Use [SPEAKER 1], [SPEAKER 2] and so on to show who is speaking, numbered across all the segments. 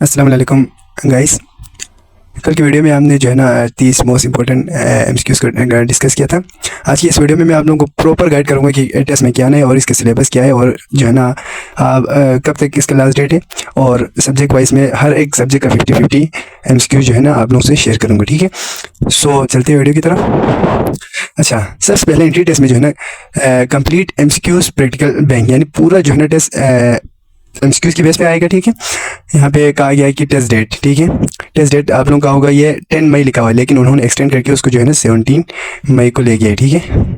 [SPEAKER 1] अस्सलाम वालेकुम गाइस। कल की वीडियो में हमने जो है ना 30 मोस्ट इम्पोर्टेंट एमसीक्यूज़ को डिस्कस किया था। आज की इस वीडियो में मैं आप लोगों को प्रॉपर गाइड करूंगा कि टेस्ट में क्या है और इसका सिलेबस क्या है और जो है ना कब तक इसका लास्ट डेट है, और सब्जेक्ट वाइज में हर एक सब्जेक्ट का 50-50 एमसीक्यू जो है ना आप लोगों से शेयर करूँगा। ठीक है, सो चलते हैं वीडियो की तरफ। अच्छा, सबसे पहले एंट्री टेस्ट में जो है ना कंप्लीट एमसीक्यूज़ प्रैक्टिकल बैंक, यानी पूरा जो है ना टेस्ट एमसीक्यूज़ की बेस पे आएगा। ठीक है, यहाँ पे कहा गया है कि टेस्ट डेट, ठीक है, टेस्ट डेट आप लोगों का होगा ये 10 मई लिखा हुआ है, लेकिन उन्होंने एक्सटेंड करके उसको जो है ना 17 मई को ले गया है। ठीक है,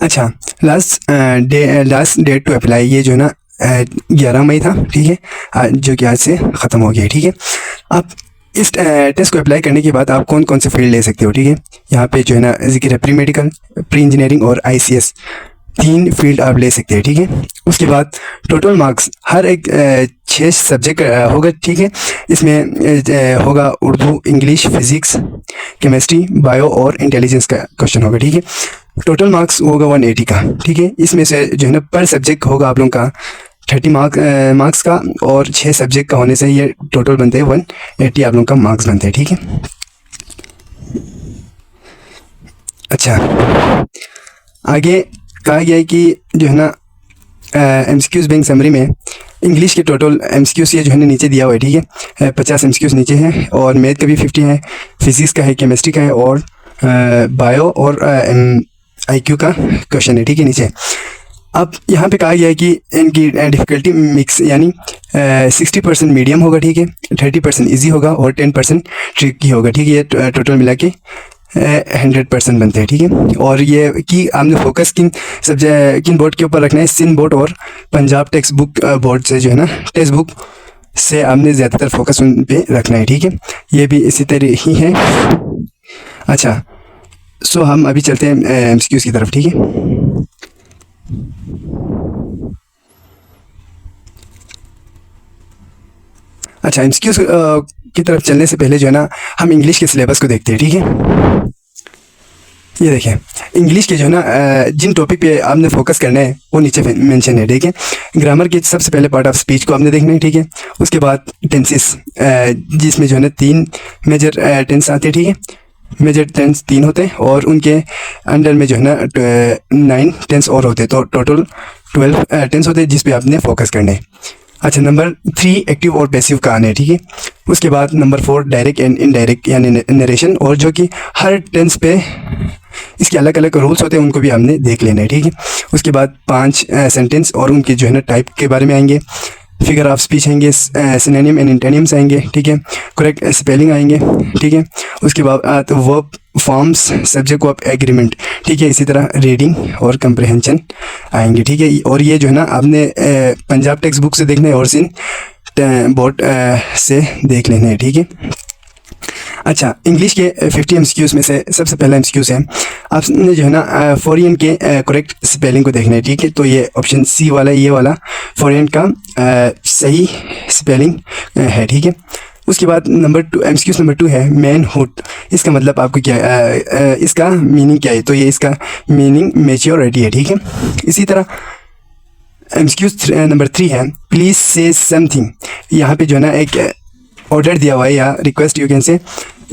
[SPEAKER 1] अच्छा, लास्ट डेट टू अप्लाई ये जो है ना 11 मई था। ठीक है, जो कि आज से ख़त्म हो गया है। ठीक है, अब इस टेस्ट को अप्लाई करने के बाद आप कौन कौन से फील्ड ले सकते हो। ठीक है, यहाँ पे जो है ना जिक्र है प्री मेडिकल, प्री इंजीनियरिंग और आईसीएस, 3 फील्ड आप ले सकते हैं। ठीक है, उसके बाद टोटल मार्क्स हर एक 6 सब्जेक्ट होगा। ठीक है, इसमें होगा Urdu, English, physics, chemistry, bio और इंटेलिजेंस का क्वेश्चन होगा। ठीक है, टोटल मार्क्स होगा 180 का। ठीक है, इसमें से जो है ना पर सब्जेक्ट होगा आप लोगों का 30 मार्क्स का, और 6 सब्जेक्ट का होने से ये टोटल बनते हैं 180 आप लोगों का मार्क्स बनते हैं। ठीक है, अच्छा, आगे कहा गया है कि जो है ना एमसीक्यूज़ बैंक समरी में इंग्लिश के टोटल एमसीक्यूज़ ये जो है ना नीचे दिया हुआ है। ठीक है, 50 एमसीक्यूज़ नीचे हैं, और मैथ का भी 50 है, फिजिक्स का है, केमिस्ट्री का है, और बायो और आईक्यू का क्वेश्चन है। ठीक है, नीचे अब यहाँ पे कहा गया है कि इनकी डिफ़िकल्टी मिक्स, यानी 60% मीडियम होगा। ठीक है, 30% ईजी होगा और 10% ट्रिकी होगा। ठीक है, ये टोटल मिला के 100% बनते हैं। ठीक है, और ये कि आपने फोकस किन बोर्ड के ऊपर रखना है, सिंध बोर्ड और पंजाब टेक्स्ट बुक बोर्ड से जो है ना टेक्स्ट बुक से आपने ज़्यादातर फोकस उन पे रखना है। ठीक है, ये भी इसी तरह ही है। अच्छा, सो हम अभी चलते हैं एमसीक्यूज़ की तरफ। ठीक है, अच्छा, एमसीक्यूज़ की तरफ चलने से पहले जो है ना हम इंग्लिश के सिलेबस को देखते हैं। ठीक है, ये देखें, इंग्लिश के जो है ना जिन टॉपिक पे आपने फोकस करना है वो नीचे मेंशन है। ठीक है, ग्रामर के सबसे पहले पार्ट ऑफ स्पीच को आपने देखना है। ठीक है, उसके बाद टेंसेस, जिसमें जो है ना 3 मेजर टेंस आते हैं। ठीक है, मेजर टेंस 3 होते हैं, और उनके अंडर में जो है ना 9 टेंस और होते हैं, तो टोटल 12 टेंस होते हैं जिस पे आपने फोकस करना है। अच्छा, नंबर 3 एक्टिव और पैसिव का आना है। ठीक है, उसके बाद नंबर 4 डायरेक्ट एंड इनडायरेक्ट यानी नरेशन, और जो कि हर टेंस पे इसके अलग अलग रूल्स होते हैं, उनको भी हमने देख लेना है। ठीक है, उसके बाद 5 सेंटेंस और उनके जो है ना टाइप के बारे में आएंगे, फिगर ऑफ स्पीच आएंगे, सिनोनिम एंड एंटोनिम्स आएंगे। ठीक है, करेक्ट स्पेलिंग आएंगे। ठीक है, उसके बाद verb forms, subject of agreement. ठीक है, इसी तरह रीडिंग और कंप्रहेंशन आएंगे। ठीक है, और ये जो है ना आपने पंजाब टेक्स्ट बुक से देखना है और सिंध बोर्ड से देख लेना है। ठीक है, अच्छा, इंग्लिश के 50 एमसीक्यूज़ में से सबसे पहला एमसीक्यूज़ है, आपने जो है ना फॉरिन के करेक्ट स्पेलिंग को देखना है। ठीक है, तो ये ऑप्शन सी वाला, ये वाला फॉरिन का सही स्पेलिंग है। ठीक है, उसके बाद नंबर 2 एमसीक्यूज़ नंबर 2 है मैनहुड। इसका मतलब आपको क्या इसका मीनिंग क्या है, तो ये इसका मीनिंग मैच्योरिटी है। ठीक है, इसी तरह एमसीक्यूज़ नंबर 3 है प्लीज़ से समथिंग। यहाँ पे जो है ना एक ऑर्डर दिया हुआ है या रिक्वेस्ट यू कैन से,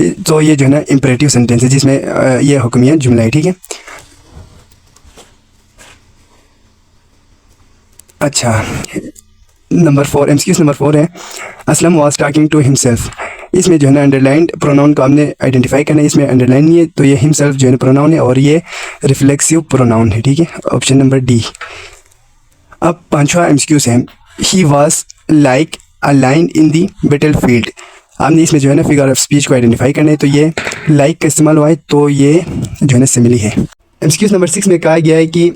[SPEAKER 1] तो ये जो है ना इम्परेटिव सेंटेंस है जिसमें ये हुक्मिया जुमला है। ठीक है, अच्छा, नंबर 4 एमसीक्यूज़ नंबर 4 है Aslam was talking to himself. इसमें जो है ना अंडरलाइंड प्रोनाउन को हमने आइडेंटिफाई करना है, इसमें अंडरलाइन नहीं है, तो ये हिमसेल्फ जो है ना प्रोनाउन है और ये रिफ्लेक्सिव प्रोनाउन है। ठीक है, ऑप्शन नंबर डी। अब 5वां एमसीक्यूज़ है he was like a line in the battle field. आपने इसमें जो है ना फिगर ऑफ स्पीच को आइडेंटिफाई करना है, तो ये लाइक का इस्तेमाल हुआ है, तो ये जो है ना सिमिली है। एमसीक्यूज़ नंबर 6 में कहा गया है कि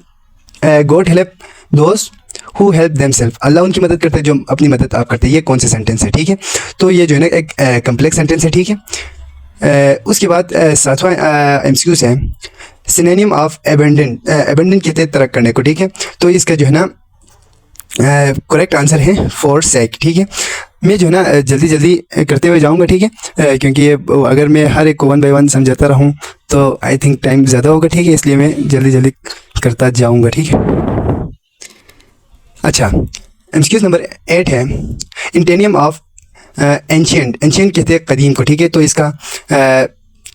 [SPEAKER 1] गॉड हेल्प दोस्त हु हेल्प देमसेल्फ। अल्लाह उनकी मदद करते हैं जो अपनी मदद आप करते हैं। ये कौन सा सेंटेंस है? ठीक है, तो ये जो है ना एक कम्प्लेक्स सेंटेंस है। ठीक है, उसके बाद 7वां एमसीक्यूज़ है सिनोनिम ऑफ एबेंडेंट। एबेंडेंट कहते हैं तरक करने को। ठीक है, तो इसका जो है ना करेक्ट आंसर है फॉरसेक। ठीक है, मैं जो है ना जल्दी जल्दी करते हुए जाऊंगा। ठीक है, क्योंकि ये अगर मैं हर एक को 1 बाय 1 समझाता रहूं तो आई थिंक टाइम ज़्यादा होगा। ठीक है, इसलिए मैं जल्दी जल्दी करता जाऊंगा। ठीक है, अच्छा, एमसीक्यूज़ नंबर 8 है इंटेनियम ऑफ एंशियंट, एंशियंट कहते हैं कदीम को, ठीक है। तो इसका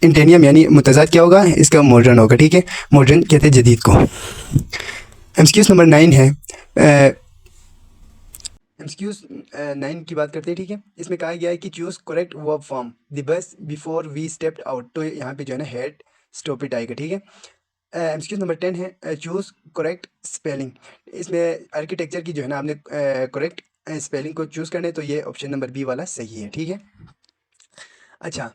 [SPEAKER 1] इंटेनियम यानी मुतज़ाद क्या होगा, इसका मॉडर्न होगा, ठीक है। मॉडर्न कहते हैं जदीद को। एमसीक्यूज़ नंबर 9 है, एमसीक्यूज़ 9 की बात करते हैं, ठीक है। इसमें कहा गया है कि choose correct verb form the bus before we stepped out. तो यहाँ पे जो है ना हेड स्टॉप इट आएगा, ठीक है। एमसीक्यूज़ नंबर 10 है चूज़ करेक्ट स्पेलिंग। इसमें आर्किटेक्चर की जो है ना आपने करेक्ट स्पेलिंग को चूज़ करना है, तो ये ऑप्शन नंबर बी वाला सही है, ठीक है। अच्छा,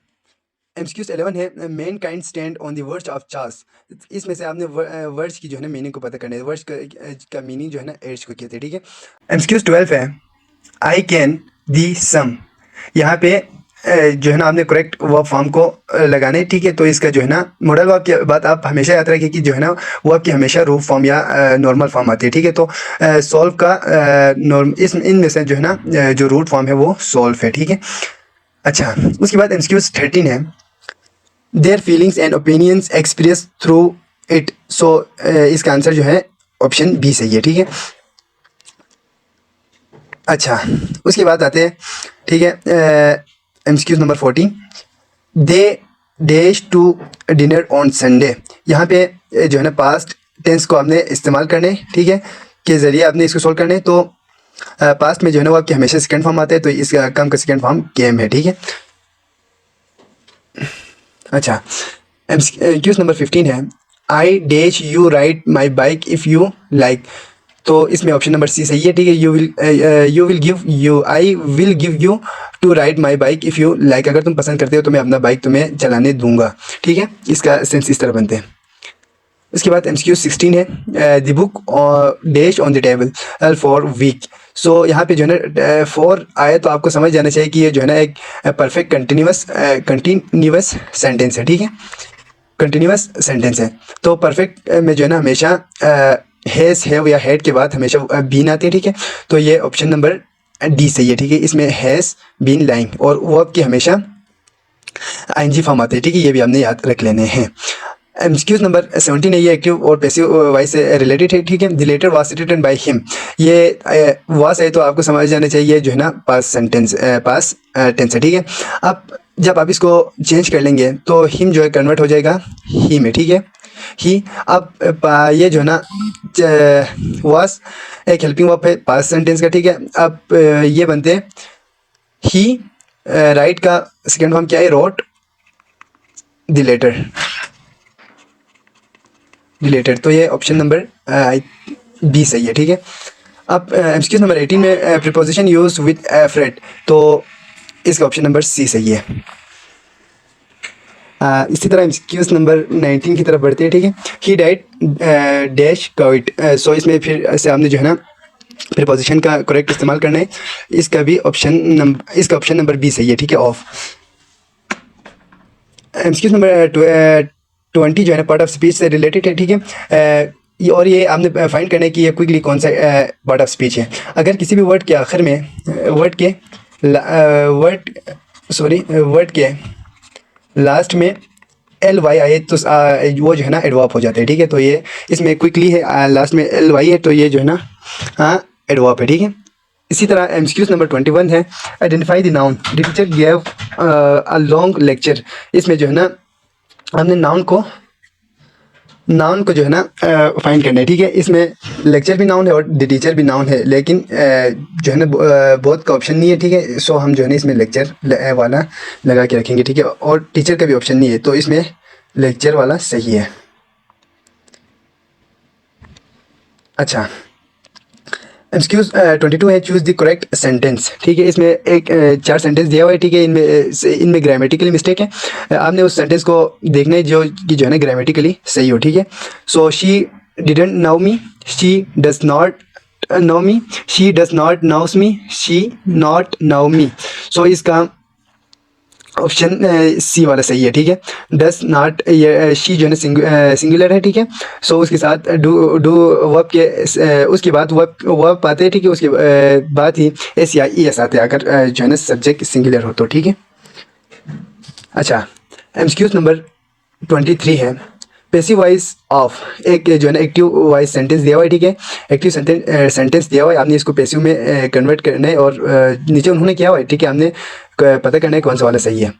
[SPEAKER 1] एमसीक्यूज़ 11 है man kind stand on the words of Charles. इसमें से आपने वर्ड्स की जो है ना मीनिंग को पता करना है। वर्ड्स का मीनिंग जो है ना एड्स को कहते हैं, ठीक है। एमसीक्यूज़ 12 है आई कैन दी सम। यहाँ पे जो है ना आपने करेक्ट वर्ब फॉर्म को लगाना है, ठीक है। तो इसका जो है ना मॉडल वर्ब की बात आप हमेशा याद रखिए कि जो है ना वर्ब की हमेशा रूट फॉर्म या नॉर्मल फॉर्म आती है, ठीक है। तो सॉल्व का इनमें से जो है ना जो रूट फॉर्म है वो सॉल्व है, ठीक है। अच्छा, उसके बाद एमसीक्यूज़ 13 है their feelings and opinions express through it. So इसका आंसर जो है ऑप्शन बी सही है, ठीक है। अच्छा, उसके बाद आते हैं, ठीक है, MCQs number 14 they dash to dinner on Sunday. यहाँ पे जो है ना पास्ट टेंस को आपने इस्तेमाल करने, ठीक है, के ज़रिए आपने इसको सोल्व करने। तो पास्ट में जो है ना वो आपके हमेशा सेकंड फॉर्म आते हैं, तो इसका कम का सेकंड फॉर्म केम है, ठीक है। अच्छा, एमसीक्यूज़ नंबर 15 है I dash you ride my bike if you like. तो इसमें ऑप्शन नंबर सी सही है, ठीक है। You will give you, I will give you to ride my bike if you like. अगर तुम पसंद करते हो तो मैं अपना बाइक तुम्हें चलाने दूंगा, ठीक है। इसका सेंस इस तरह बनते हैं। उसके बाद एमसीक्यूज़ 16 है the book dash on the table for week. So यहाँ पे जो है ना फॉर आए तो आपको समझ जाना चाहिए कि ये जो है ना एक परफेक्ट कंटिन्यूअस सेंटेंस है, ठीक है। कंटिन्यूअस सेंटेंस है, तो परफेक्ट में जो है ना हमेशा हैज़ हैव या हैड के बाद हमेशा बीन आती है, ठीक है। तो ये ऑप्शन नंबर डी सही है, ठीक है। इसमें हैज़ बीन लाइंग और वर्ब की हमेशा आईएनजी फॉर्म आते हैं, ठीक है। ये भी आपने याद रख लेने हैं। एमसीक्यूज़ नंबर 17 है, ये एक्टिव और पैसिव वॉइस से रिलेटेड है, ठीक है। The letter was written by him. ये वाज है तो आपको समझ जाना चाहिए जो है ना पास सेंटेंस पास टेंस है, ठीक है। अब जब आप इसको चेंज कर लेंगे तो हिम जो है कन्वर्ट हो जाएगा ही में, ठीक है। ही अब ये जो है ना वाज एक हेल्पिंग वर्ब है पास सेंटेंस का, ठीक है। अब ये बनते हैं ही राइट का सेकेंड फॉर्म क्या है, रोट द लेटर रिलेटेड। तो ये ऑप्शन नंबर बी सही है, ठीक है। अब एमसीक्यूज़ नंबर 18 में प्रीपोजिशन यूज विद फ्रेड। तो इसका ऑप्शन नंबर सी सही है। इसी तरह एमसीक्यूज़ नंबर 19 की तरफ बढ़ते हैं, ठीक है। He died dash COVID. So इसमें फिर से आपने जो है ना प्रीपोजिशन का करेक्ट इस्तेमाल करना है। इसका ऑप्शन नंबर बी सही है, ठीक है, ऑफ। एमसीक्यूज़ नंबर 20 जो है ना पार्ट ऑफ स्पीच से रिलेटेड है, ठीक है। और ये आपने फाइंड करना है कि ये क्विकली कौन सा पार्ट ऑफ स्पीच है। अगर किसी भी वर्ड के आखिर में वर्ड के लास्ट में एल वाई आए तो वो जो है ना एडवर्ब हो जाते हैं, ठीक है। तो ये इसमें क्विकली है, लास्ट में एल वाई है तो ये जो है ना एडवर्ब है, ठीक है। इसी तरह एमसीक्यूज़ नंबर 21 है identify the noun the teacher give a long lecture. इसमें जो है ना हमने नाउन को जो है ना फाइंड करना है, ठीक है। इसमें लेक्चर भी नाउन है और द टीचर भी नाउन है, लेकिन जो है ना बोथ का ऑप्शन नहीं है, ठीक है। सो हम जो है ना इसमें लेक्चर वाला लगा के रखेंगे, ठीक है। और टीचर का भी ऑप्शन नहीं है, तो इसमें लेक्चर वाला सही है। अच्छा, एमसीक्यूज़ 22 है चूज़ द करेक्ट सेंटेंस, ठीक है। इसमें एक 4 सेंटेंस दिया हुआ है, ठीक है। इनमें ग्रामेटिकली मिस्टेक है। आपने उस सेंटेंस को देखना है जो है ना ग्रामेटिकली सही हो, ठीक है। So she didn't know me, she does not know me, she does not knows me, she not know me. So इसका ऑप्शन सी वाला सही है, ठीक है। डस नॉट, शी जो है ना सिंगुलर है, ठीक है। सो उसके साथ डू वर्ब के उसके बाद वर्ब आते हैं, ठीक है। उसके बाद ही एस या ई एस आते हैं अगर जो है ना सब्जेक्ट सिंगुलर हो तो, ठीक है। अच्छा, एमसीक्यूज़ नंबर 23 है पैसिव वॉइस ऑफ एक जो है ना एक्टिव वॉइस सेंटेंस दिया हुआ है, ठीक है। एक्टिव सेंटेंस दिया हुआ है, आपने इसको पैसिव में कन्वर्ट करना है और नीचे उन्होंने किया हुआ है, ठीक है। आपने पता करना है कौन सा वाला सही है।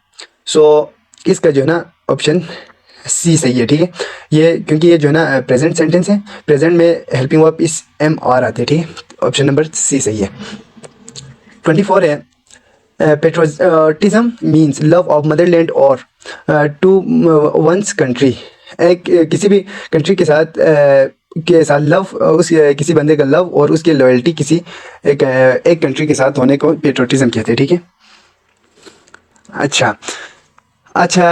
[SPEAKER 1] सो इसका जो है ना ऑप्शन सी सही है, ठीक है। ये क्योंकि ये जो है ना प्रेजेंट सेंटेंस है, प्रेजेंट में हेल्पिंग वर्ब इस एम आर आते हैं, ठीक है। ऑप्शन नंबर सी सही है। 24 है patriotism means love of Motherland और टू वंस कंट्री। एक किसी भी कंट्री के साथ लव, उस किसी बंदे का लव और उसकी लॉयल्टी किसी एक कंट्री के साथ होने को पेट्रोटिज्म कहते हैं, ठीक है। अच्छा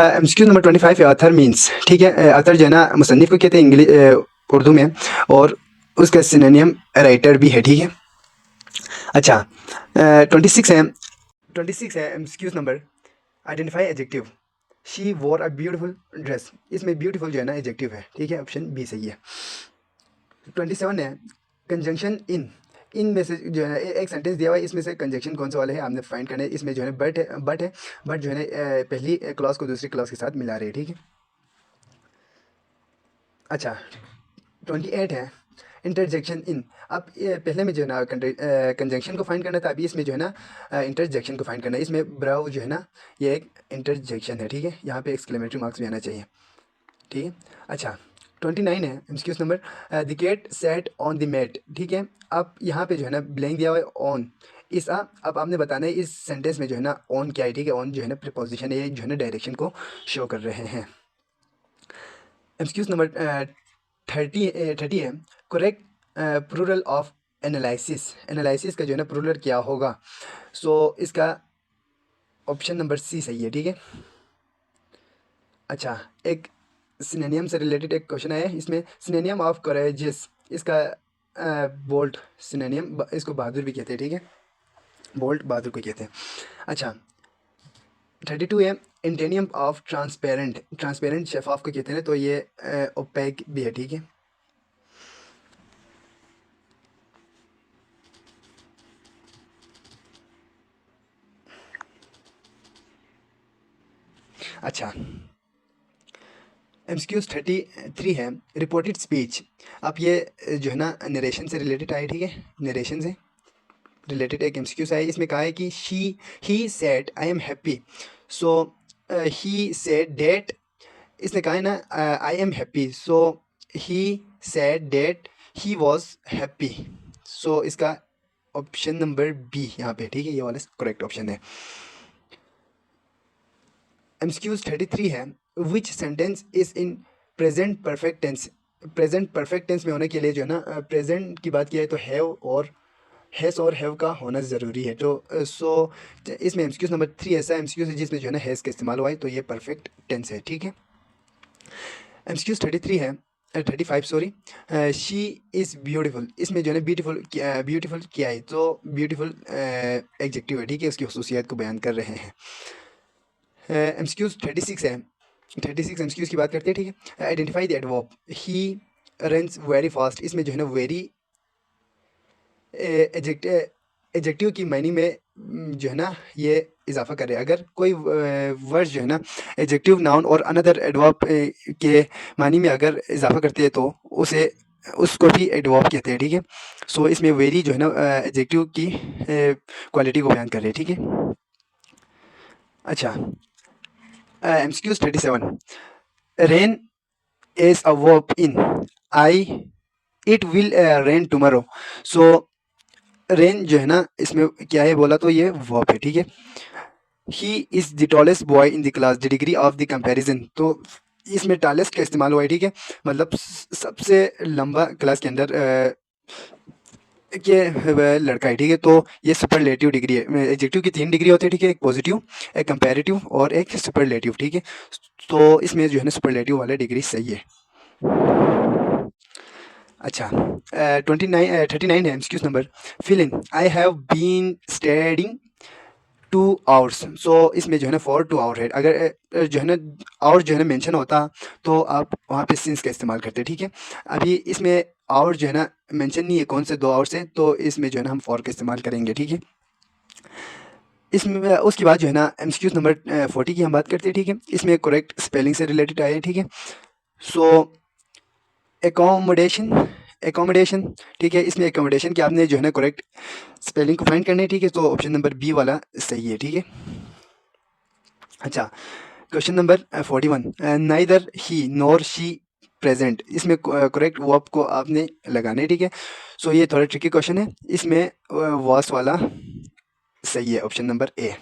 [SPEAKER 1] एमसीक्यू नंबर 25 है ऑथर मीन्स, ठीक है। ऑथर जो है ना मुसन्निफ को कहते हैं इंग्लिश उर्दू में, और उसका सिनोनियम राइटर भी है, ठीक है। अच्छा 26 है MCQs number identify adjective. She वोर अ ब्यूटीफुल ड्रेस, इसमें ब्यूटीफुल जो है ना एडजेक्टिव है, ठीक है। ऑप्शन बी सही है। 27 है कंजंक्शन इन में से जो है एक सेंटेंस दिया हुआ है, इसमें से कंजंक्शन कौन सा वाला है आपने फाइंड करना है। इसमें जो है बट जो है ना पहली क्लॉज को दूसरी क्लॉज के साथ मिला रहे हैं, ठीक है। अच्छा 28 है इंटरजेक्शन इन। अब पहले में जो है ना कंजंक्शन को फाइंड करना था, अभी इसमें जो है ना इंटरजेक्शन को फाइंड करना है। इसमें ब्राउ जो है ना ये एक इंटरजेक्शन है, ठीक है। यहाँ पे एक्सक्लेमेटरी मार्क्स भी आना चाहिए, ठीक है। अच्छा 29 है MCQs number the cat sat on the mat, ठीक है। अब यहाँ पे जो है ना ब्लैंक दिया हुआ है ऑन। अब आपने बताना है इस सेंटेंस में जो है ना ऑन क्या है, ठीक है। ऑन जो है ना प्रीपोजिशन है, ये जो है ना डायरेक्शन को शो कर रहे हैं। एमसीक्यूज नंबर 30 है करेक्ट प्लूरल ऑफ एनालिसिस का जो है ना प्लूरल क्या होगा। सो इसका ऑप्शन नंबर सी सही है, ठीक है। अच्छा एक सिनोनियम से रिलेटेड एक क्वेश्चन आया है, इसमें सिनोनियम ऑफ करेजियस, इसका बोल्ट सिनोनियम, इसको बहादुर भी कहते हैं, ठीक है। बोल्ट बहादुर को कहते हैं। अच्छा 32 है एंटेनियम ऑफ ट्रांसपेरेंट शेफाफ को कहते हैं, तो ये ओपेक भी है, ठीक है। अच्छा एमसीक्यूज 33 है रिपोर्टेड स्पीच। अब ये जो है ना नरेशन से रिलेटेड आए, ठीक है। नरेशन से रिलेटेड एक एमसीक्यूज आए, इसमें कहा है कि he said I am happy. So he said that, इसने कहा है ना I am happy, so he said that he was happy. So इसका ऑप्शन नंबर बी यहाँ पे, ठीक है। ये वाला करेक्ट ऑप्शन है। एमसीक्यूज 33 है which sentence is in present perfect tense. Present perfect tense में होने के लिए जो है ना प्रेजेंट की बात की है तो हैव और हैज़ और हैव का होना ज़रूरी है। तो सो इसमें एमसीक्यूज नंबर 3 ऐसा एमसीक्यूज है जिसमें जो है ना हैज़ का इस्तेमाल हुआ है, तो ये परफेक्ट टेंस है, ठीक है। एमसीक्यूज 33 है 35 सॉरी शी इज़ ब्यूटीफुल, इसमें जो है ना ब्यूटीफुल क्या है, तो ब्यूटीफुल एडजेक्टिव है, ठीक है। उसकी खसूसियात को बयान कर रहे हैं। एमसीक्यूज 36 है 36 एमसीक्यूज की बात करते हैं, ठीक है। Identify the adverb he runs very fast, इसमें जो है ना वेरी एडजेक्टिव की मायने में जो है ना ये इजाफा करे। अगर कोई वर्ड जो है ना एडजेक्टिव नाउन और अनदर एडवर्ब के मायने में अगर इजाफा करते हैं तो उसको भी एडवर्ब कहते हैं, ठीक है। सो इसमें वेरी जो है ना एडजेक्टिव की क्वालिटी को बयान कर रहे हैं, ठीक है। अच्छा MCQs 37 rain is a verb in I it will rain tomorrow. So rain जो है ना इसमें क्या है बोला तो ये वर्ब है, ठीक है। He is the tallest boy in the class the degree of the comparison, तो इसमें टॉलेस्ट का इस्तेमाल हुआ है, ठीक है। मतलब सबसे लंबा क्लास के अंदर के लड़का है, ठीक है। तो ये सुपरलेटिव डिग्री है। एडजेक्टिव की 3 डिग्री होती है, ठीक है। एक पॉजिटिव, एक कंपैरेटिव और एक सुपरलेटिव, ठीक है। तो इसमें जो है ना सुपरलेटिव वाला डिग्री सही है। अच्छा 39 है MCQs number fill in I have been studying 2 hours. So इसमें जो है ना फॉर 2 आवर है। अगर जो है ना आवर जो है ना मेंशन होता तो आप वहाँ पे सिंस का इस्तेमाल करते, ठीक है। अभी इसमें आवर जो है ना मेंशन नहीं है कौन से 2 आवर्स हैं, तो इसमें जो है ना हम फॉर का इस्तेमाल करेंगे, ठीक है। इसमें उसके बाद जो है ना एमसीक्यूज नंबर 40 की हम बात करते हैं, ठीक है। इसमें करेक्ट स्पेलिंग से रिलेटेड आए हैं, ठीक है। सो एकोमोडेशन, ठीक है, इसमें एकोमोडेशन की आपने जो है ना करेक्ट स्पेलिंग को फाइंड करना है, ठीक है। तो ऑप्शन नंबर बी वाला सही है, ठीक है। अच्छा, question number 41, neither he nor she present, इसमें करेक्ट वर्ब को आपने लगाना है, ठीक है। सो ये थोड़ा ट्रिकी क्वेश्चन है, इसमें वॉस वाला सही है, ऑप्शन नंबर ए।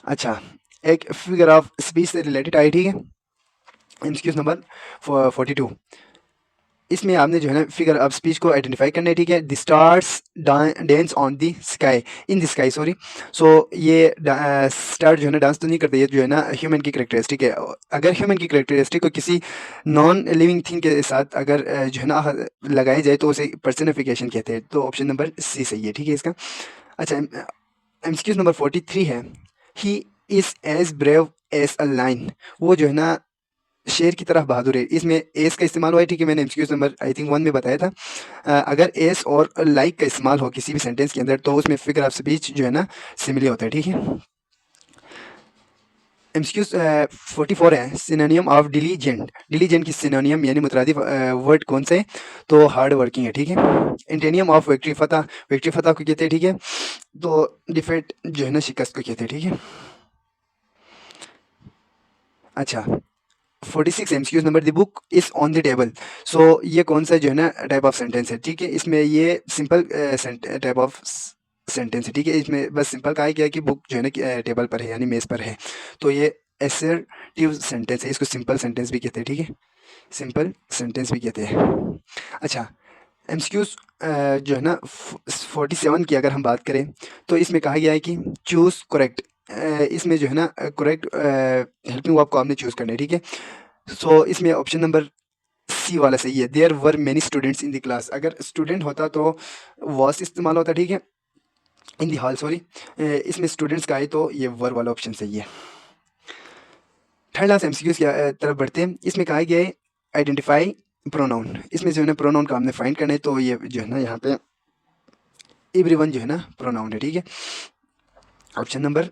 [SPEAKER 1] अच्छा, एक फिगर ऑफ स्पीच से रिलेटेड आई, ठीक है, एमसीक्यूज नंबर 42। इसमें आपने जो है ना फिगर ऑफ स्पीच को आइडेंटिफाई करना है, ठीक है। The stars dance on the sky, in the sky, sorry. So ये स्टार जो है ना डांस तो नहीं करते, ये जो है ना ह्यूमन की करेक्टरिस्टिक है। अगर ह्यूमन की करेक्टरिस्टिक को किसी नॉन लिविंग थिंग के साथ अगर जो है ना लगाई जाए तो उसे पर्सनिफिकेशन कहते हैं। तो ऑप्शन नंबर सी सही है, ठीक है इसका। अच्छा, एमसीक्यूज नंबर 43 है, he is as brave as a lion, वो जो है ना शेर की तरह बहादुर है। इसमें एस का इस्तेमाल हुआ है, ठीक है, मैंने एमसीक्यूज नंबर आई थिंक 1 में बताया था। अगर एस और लाइक का इस्तेमाल हो किसी भी सेंटेंस के अंदर तो उसमें फिगर ऑफ स्पीच जो है ना सिमिलर होता है, ठीक है। एमसीक्यूज 44 है, सिनोनियम ऑफ डिलीजेंट, डिलीजेंट की सिनोनियम यानी मुतरादिफ वर्ड कौन सा है? तो हार्ड वर्किंग है, ठीक है। एंटेनियम ऑफ विक्ट्री, फतह, विक्ट्री फतह को कहते हैं, ठीक है। तो डिफेट जो है ना शिकस्त को कहते हैं, ठीक है। अच्छा, 46 MCQs number, the book is on the table. So ये कौन सा जो है ना टाइप ऑफ सेंटेंस है, ठीक है। इसमें ये सिंपल टाइप ऑफ सेंटेंस है, ठीक है। इसमें बस सिंपल कहा गया कि बुक जो है ना टेबल पर है यानी मेज़ पर है। तो ये एसर्टिव सेंटेंस है, इसको सिंपल सेंटेंस भी कहते हैं, ठीक है, सिंपल सेंटेंस भी कहते हैं। अच्छा, एमसीक्यूज जो है ना 47 की अगर हम बात करें तो इसमें कहा गया है कि चूज़ करेक्ट, इसमें जो है ना करेक्ट हेल्पिंग वर्ब को आपने चूज़ करना है, ठीक है। सो इसमें ऑप्शन नंबर सी वाला सही है, there were many students in the class. अगर स्टूडेंट होता तो वॉस इस्तेमाल होता, ठीक है, इन द हॉल, सॉरी। इसमें स्टूडेंट्स का है तो ये वर वाला ऑप्शन सही है। थर्ड लास्ट एमसीक्यूज की तरफ बढ़ते हैं। इसमें कहा गया है आइडेंटिफाई प्रोनाउन, इसमें जो है ना प्रोनाउन का हमने फाइंड करना है। तो ये जो है ना यहाँ पे एवरीवन जो है ना प्रोनाउन है, ठीक है, ऑप्शन नंबर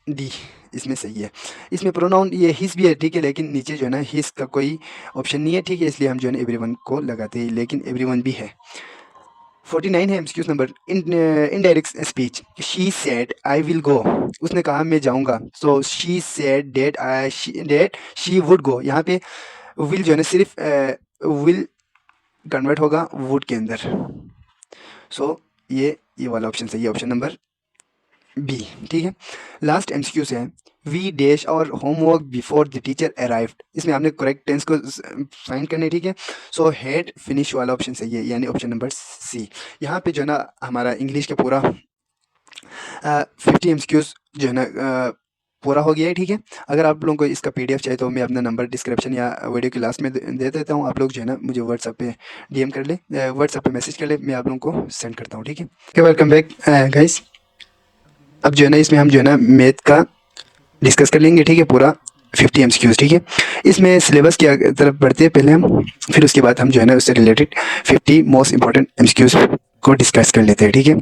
[SPEAKER 1] डी इसमें सही है। इसमें प्रोनाउन ये हिस भी है, ठीक है, लेकिन नीचे जो है ना हिस का कोई ऑप्शन नहीं है, ठीक है, इसलिए हम जो है ना एवरीवन को लगाते हैं, लेकिन एवरीवन भी है। 49 है MCQs number, indirect speech, she said I will go, उसने कहा मैं जाऊंगा। So she said that she would go, यहाँ पे विल जो है ना सिर्फ विल कन्वर्ट होगा वुड के अंदर। सो ये वाला ऑप्शन सही है, ऑप्शन नंबर बी, ठीक है। लास्ट एमसीक्यूज है, वी डैश और homework before the teacher arrived, इसमें आपने करेक्ट टेंस को फाइंड करना है, ठीक है। सो हेड फिनिश वाला ऑप्शन सही है, यानी ऑप्शन नंबर सी। यहाँ पे जो है ना हमारा इंग्लिश का पूरा 50 एमसीक्यूज जो है ना पूरा हो गया है, ठीक है। अगर आप लोगों को इसका पीडीएफ चाहिए तो मैं अपना नंबर डिस्क्रिप्शन या वीडियो की लास्ट में दे देता हूँ। आप लोग जो है ना मुझे व्हाट्सएप पे डीएम कर ले, व्हाट्सएप पे मैसेज कर ले, मैं आप लोगों को सेंड करता हूँ, ठीक है। Okay, welcome back guys. अब जो है ना इसमें हम जो है ना मैथ का डिस्कस कर लेंगे, ठीक है, पूरा 50 एमसीक्यूज, ठीक है। इसमें सिलेबस की तरफ बढ़ते हैं पहले हम, फिर उसके बाद हम जो है ना उससे रिलेटेड 50 मोस्ट इंपॉर्टेंट एमसीक्यूज को डिस्कस कर लेते हैं, ठीक है।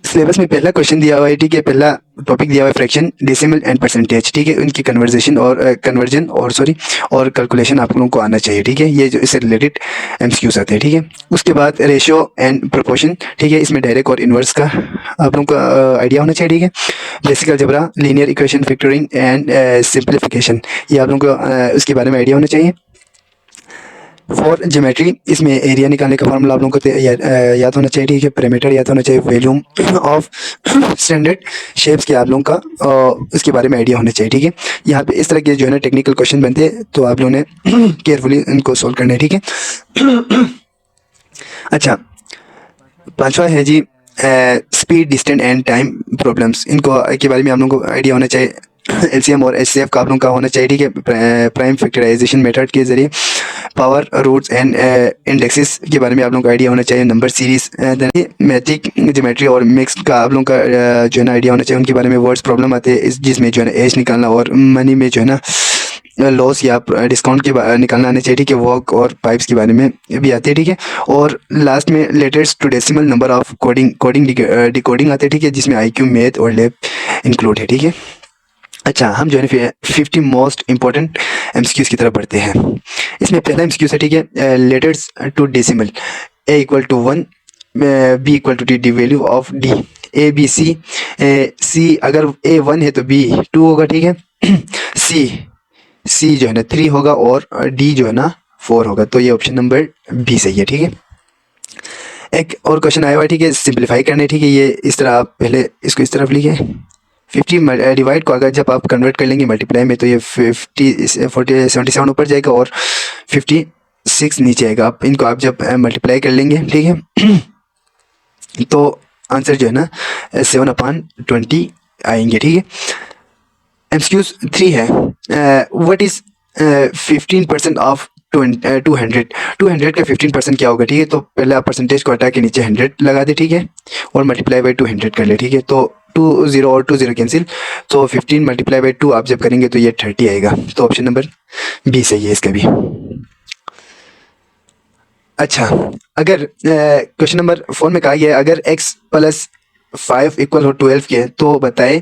[SPEAKER 1] सिलेबस में पहला क्वेश्चन दिया हुआ है, ठीक है, पहला टॉपिक दिया हुआ है फ्रैक्शन, डेसिमल एंड परसेंटेज, ठीक है, उनकी कन्वर्जन और सॉरी और कैलकुलेशन आप लोगों को आना चाहिए, ठीक है। ये जो इससे रिलेटेड एमसीक्यूज आते हैं, ठीक है। उसके बाद रेशियो एंड प्रोपोर्शन, ठीक है, इसमें डायरेक्ट और इन्वर्स का आप लोगों को आइडिया होना चाहिए, ठीक है। Basic algebra, linear equation, factoring and simplification, ये आप लोगों को उसके बारे में आइडिया होना चाहिए। फॉर ज्योमेट्री, इसमें एरिया निकालने का फॉर्मूला आप लोगों को याद होना चाहिए, ठीक है। पैरामीटर याद होना चाहिए, वॉल्यूम ऑफ स्टैंडर्ड शेप्स के आप लोगों का उसके बारे में आइडिया होना चाहिए, ठीक है। यहाँ पे इस तरह के जो है ना टेक्निकल क्वेश्चन बनते हैं तो आप लोगों ने केयरफुली इनको सोल्व करना है, ठीक है। अच्छा, पांचवा है जी speed, distance and time problems, इनको के बारे में आप लोगों को आइडिया होना चाहिए। एलसीएम और एचसीएफ का आप लोगों का होना चाहिए, ठीक है, प्राइम फैक्टराइजेशन मेथड के जरिए। पावर रूट्स एंड इंडेक्सेस के बारे में आप लोगों को आइडिया होना चाहिए। नंबर सीरीज, मैथिक, ज्योमेट्री और मिक्स का आप लोगों का जो है ना आइडिया होना चाहिए। उनके बारे में वर्ड्स प्रॉब्लम आते हैं जिसमें जो है ना एज निकालना और मनी में जो है ना लॉस या डिस्काउंट के निकालना आना चाहिए, ठीक है। वॉक और पाइप्स के बारे में भी आते हैं, ठीक है। और लास्ट में latest to decimal number of coding decoding आते हैं, ठीक है, जिसमें आईक्यू, मैथ और लैब इंक्लूड है, ठीक है। अच्छा, हम जो है 50 मोस्ट इंपॉर्टेंट एमसीक्यूज की तरफ बढ़ते हैं। इसमें पहला एमसीक्यू है, ठीक है, letters to decimal, A equal to 1, B equal to D value of D, A B C, C अगर ए 1 है तो बी 2 होगा, ठीक है। सी सी जो है ना 3 होगा और डी जो है ना 4 होगा, तो ये ऑप्शन नंबर बी सही है, ठीक है। एक और क्वेश्चन आया हुआ है, ठीक है, सिंप्लीफाई करने, ठीक है, ये इस तरह आप पहले इसको इस तरफ लिखिए। 50 डिवाइड को अगर जब आप कन्वर्ट कर लेंगे मल्टीप्लाई में तो ये 77 ऊपर जाएगा और 56 नीचे आएगा। आप इनको आप जब मल्टीप्लाई कर लेंगे, ठीक है, तो आंसर जो है ना 7/20 आएंगे, ठीक है। एमसीक्यूज 3 है, व्हाट इज 15% ऑफ 200, 200 का 15% क्या होगा, ठीक है। तो पहले आप परसेंटेज को हटा के नीचे 100 लगा दे, ठीक है, और मल्टीप्लाई बाई 200 कर ले, ठीक है। तो 2 0 और 2 0 कैंसिल, तो 15 मल्टीप्लाई बाई 2 आप जब करेंगे तो ये 30 आएगा, तो ऑप्शन नंबर बी सही है इसका भी। अच्छा, अगर क्वेश्चन नंबर 4 में कहा गया है अगर x प्लस 5 इक्वल हो 12 के, तो बताए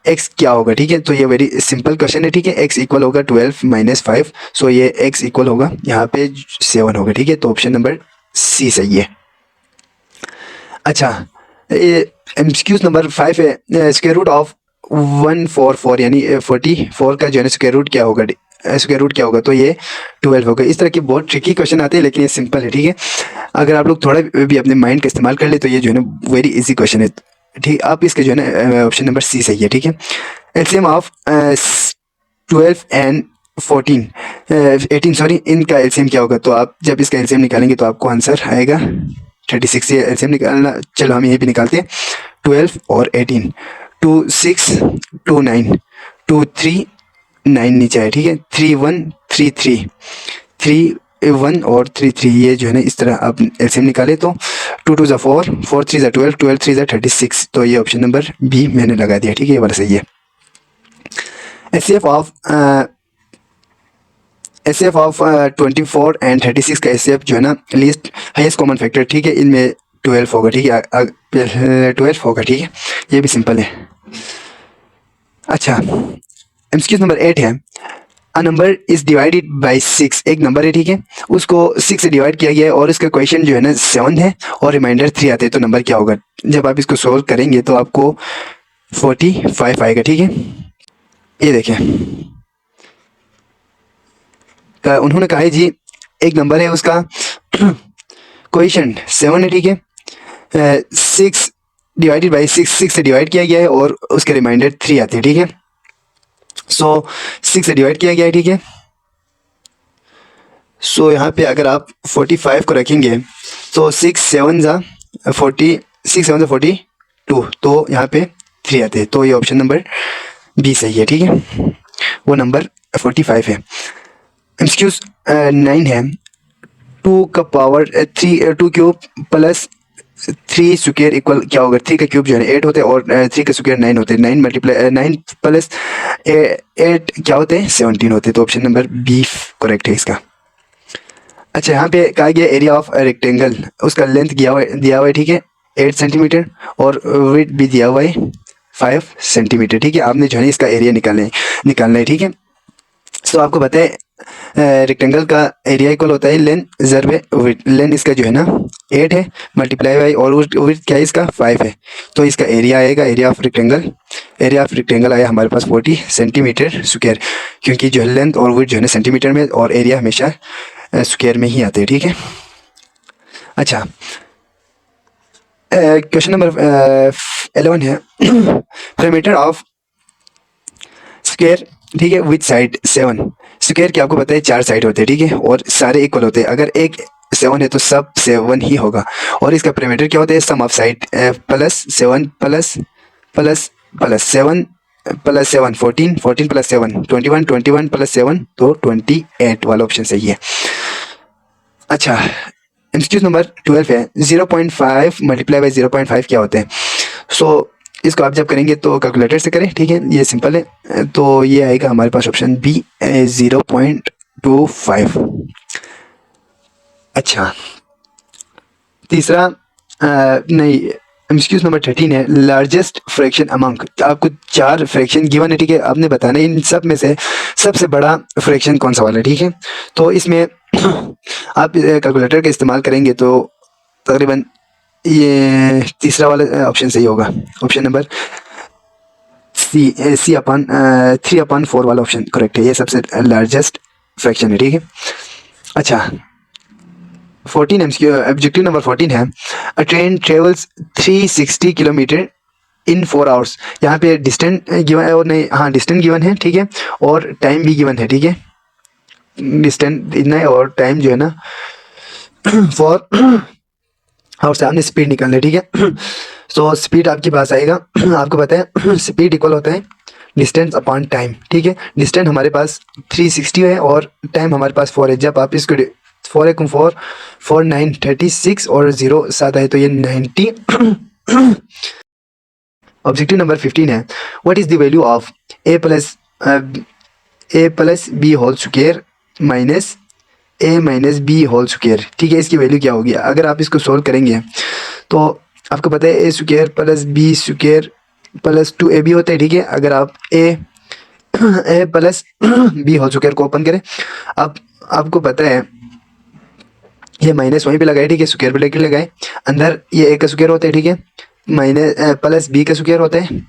[SPEAKER 1] x क्या होगा, ठीक है। तो ये वेरी सिंपल क्वेश्चन है, ठीक है। x इक्वल होगा 12 माइनस 5, सो ये x इक्वल होगा यहाँ पे 7 होगा, ठीक है। तो ऑप्शन नंबर सी सही है। अच्छा, एमसीक्यूज नंबर 5 है, स्क्वायर रूट ऑफ 144 यानी 44 का जो है स्क्वायर रूट क्या होगा, स्क्वायर रूट क्या होगा, तो ये 12 होगा। इस तरह के बहुत ट्रिकी क्वेश्चन आते हैं, लेकिन ये सिंपल है, ठीक है। अगर आप लोग थोड़ा भी अपने माइंड का इस्तेमाल कर ले तो ये जो है ना वेरी इजी क्वेश्चन है, ठीक। आप इसके जो है ना ऑप्शन नंबर सी सही है, ठीक है। एलसीएम ऑफ 12 एंड 14 18 सॉरी, इनका एलसीएम क्या होगा, तो आप जब इसका एलसीएम निकालेंगे तो आपको आंसर आएगा 36। ये एलसीएम निकालना, चलो हम ये भी निकालते हैं। 12 और 18, 2 6 2 9 2 3 9 नीचे है, ठीक है। 3 1 3 3 3 1 और 3 3, ये जो है ना इस तरह आप एलसीएम निकाले तो 2 2 4 4 3 12 12 3 36, तो ये ऑप्शन नंबर बी मैंने लगा दिया, ठीक है, ये वाला सही है। एचसीएफ ऑफ 24 एंड 36 का एचसीएफ जो है ना लीस्ट हाईएस्ट कॉमन फैक्टर, ठीक है, इनमें 12 होगा, ठीक है, 12 होगा, ठीक है, ये भी सिंपल है। अच्छा, एमसीक्यू नंबर 8 है, a number is divided by 6, एक नंबर है, ठीक है, उसको 6 से डिवाइड किया गया है और इसका क्वेश्चन जो है ना 7 है और रिमाइंडर 3 आते हैं, तो नंबर क्या होगा। जब आप इसको सोल्व करेंगे तो आपको 45 आएगा, ठीक है। ये देखें, उन्होंने कहा है जी एक नंबर है उसका कोएफिशिएंट 7 है, ठीक है, 6 डिवाइडेड बाई 6 से डिवाइड किया गया है और उसके रिमाइंडर 3 आते हैं, ठीक है। सो 6 से डिवाइड किया गया है, ठीक है। सो यहाँ पे अगर आप 45 को रखेंगे तो 6 7 जा 40, 6 7 जा 42, तो यहाँ पे 3 आते हैं, तो ये ऑप्शन नंबर बी सही है, ठीक है, वो नंबर 45 है। एमसीक्यूज 9 है, 2 का power 3 2 cube plus 3 square equal क्या होगा। 3 का क्यूब जो है 8 होते हैं और 3 का स्क्वायर 9 होते हैं। 9 मल्टीप्लाई 9 प्लस 8 क्या होते हैं 17 होते हैं, तो ऑप्शन नंबर बी करेक्ट है इसका। अच्छा, यहाँ पे कहा गया एरिया ऑफ रेक्टेंगल, उसका लेंथ दिया हुआ है, ठीक है, 8 सेंटीमीटर और विड्थ भी दिया हुआ है 5 सेंटीमीटर, ठीक है। आपने जो है इसका एरिया निकालना है, ठीक है। सो आपको पता है रेक्टेंगल का एरिया इक्वल होता है लेन ज़रबे विड्थ। लेन इसका जो है ना 8 है मल्टीप्लाई बाई और विड्थ क्या है इसका 5 है, तो इसका एरिया आएगा एरिया ऑफ रेक्टेंगल आया हमारे पास 40 सेंटीमीटर स्क्वायर, क्योंकि जो है लेंथ और विड्थ जो है ना सेंटीमीटर में और एरिया हमेशा स्क्वायर में ही आते हैं, ठीक है। अच्छा, क्वेश्चन नंबर 11 है पैरामीटर ऑफ स्क्वायर, ठीक है, विथ साइड 7। स्क्वायर की आपको पता है 4 साइड होते हैं, ठीक है, और सारे इक्वल होते हैं। अगर एक 7 है तो सब 7 ही होगा, और इसका पैरामीटर क्या होता है sum of side plus 7 plus plus plus 7 plus 7 14 14 plus 7 21 21 plus 7 तो 28 वाला ऑप्शन सही है। अच्छा, एमसीक्यू नंबर 12 है, 0.5 मल्टीप्लाई बाई 0.5 क्या होते हैं। सो इसको आप जब करेंगे तो कैलकुलेटर से करें, ठीक है, ये सिंपल है, तो ये आएगा हमारे पास ऑप्शन बी 0.25। अच्छा, तीसरा नहीं एमसीक्यूज नंबर 13 है लार्जेस्ट फ्रैक्शन अमंग। आपको 4 फ्रैक्शन गिवन है, ठीक है, आपने बताना है इन सब में से सबसे बड़ा फ्रैक्शन कौन सा वाला है, ठीक है। तो इसमें आप कैलकुलेटर का इस्तेमाल करेंगे तो तकरीबन ये तीसरा वाला ऑप्शन सही होगा। ऑप्शन नंबर सी 3/4 वाला ऑप्शन करेक्ट है, ये सबसे लार्जेस्ट फ्रैक्शन है, ठीक है। अच्छा 14 एमसीक्यू ऑब्जेक्टिव नंबर 14 है अ ट्रेन ट्रेवल्स 360 किलोमीटर इन 4 आवर्स। यहाँ पे डिस्टेंस गिवन है और नहीं, हाँ डिस्टेंस गिवन है, ठीक है, और टाइम भी गिवन है, ठीक है। डिस्टेंस इतना है और टाइम जो है ना 4 और सामने स्पीड निकालना है, ठीक है। सो स्पीड आपके पास आएगा, आपको पता है स्पीड इक्वल होता है डिस्टेंस अपॉन टाइम, ठीक है। डिस्टेंस हमारे पास 360 है और टाइम हमारे पास 4 है। जब आप इसको 4 एकम 4 4 9 36 और 0 7 है तो ये 90। ऑब्जेक्टिव नंबर 15 है what is the value of a plus B whole square minus a minus b whole square, ठीक है। इसकी वैल्यू क्या होगी अगर आप इसको सोल्व करेंगे तो आपको पता है A square plus B square plus 2ab होता है, ठीक है। अगर आप A plus B whole square को ओपन करें, अब आपको पता है ये माइनस वहीं पे लगाए, ठीक है, स्क्वायर ब्रैकेट लगाए, अंदर ये ए का स्क्वायर होता है, ठीक है, माइनस प्लस बी का स्क्वायर होता है